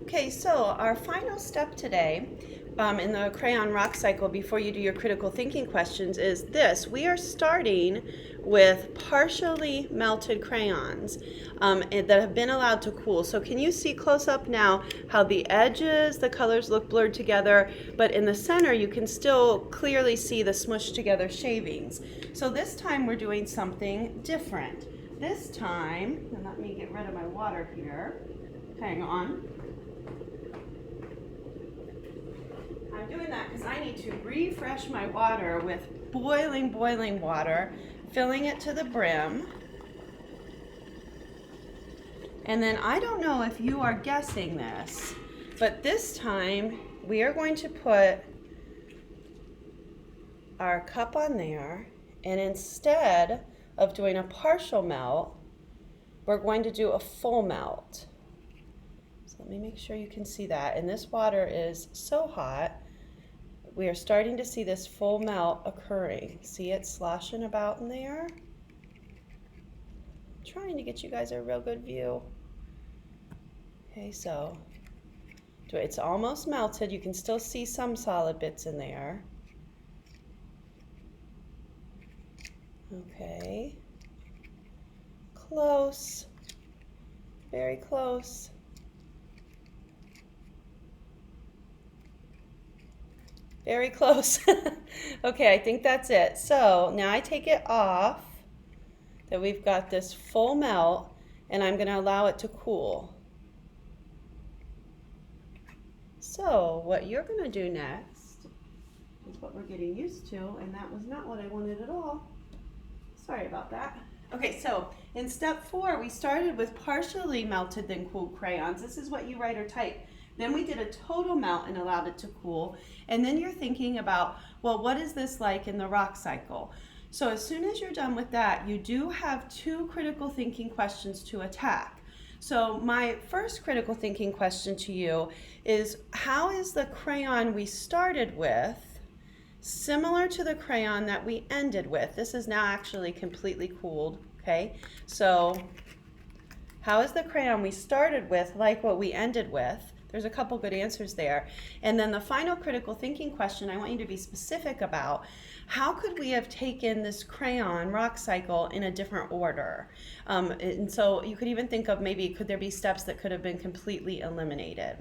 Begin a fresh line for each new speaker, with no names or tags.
Okay, so our final step today in the crayon rock cycle before you do your critical thinking questions is this. We are starting with partially melted crayons that have been allowed to cool. So can you see close up now how the edges, the colors look blurred together, but in the center you can still clearly see the smushed together shavings. So this time we're doing something different. This time, and let me get rid of my water here. Hang on. I'm doing that because I need to refresh my water with boiling water, filling it to the brim. And then I don't know if you are guessing this, but this time we are going to put our cup on there, and instead of doing a partial melt, we're going to do a full melt. So let me make sure you can see that. And this water is so hot, we are starting to see this full melt occurring. See it sloshing about in there? I'm trying to get you guys a real good view. Okay, so it's almost melted. You can still see some solid bits in there. Okay. Close. Very close. Very close. Okay, I think that's it. So now I take it off, that we've got this full melt, and I'm going to allow it to cool. So what you're going to do next is what we're getting used to, and that was not what I wanted at all. Sorry about that. Okay, so in step 4, we started with partially melted then cooled crayons. This is what you write or type. Then we did a total melt and allowed it to cool. And then you're thinking about, well, what is this like in the rock cycle? So as soon as you're done with that, you do have 2 critical thinking questions to attack. So my first critical thinking question to you is, how is the crayon we started with similar to the crayon that we ended with? This is now actually completely cooled, okay? So how is the crayon we started with like what we ended with? There's a couple good answers there. And then the final critical thinking question I want you to be specific about, how could we have taken this crayon rock cycle in a different order? And so you could even think of maybe, could there be steps that could have been completely eliminated?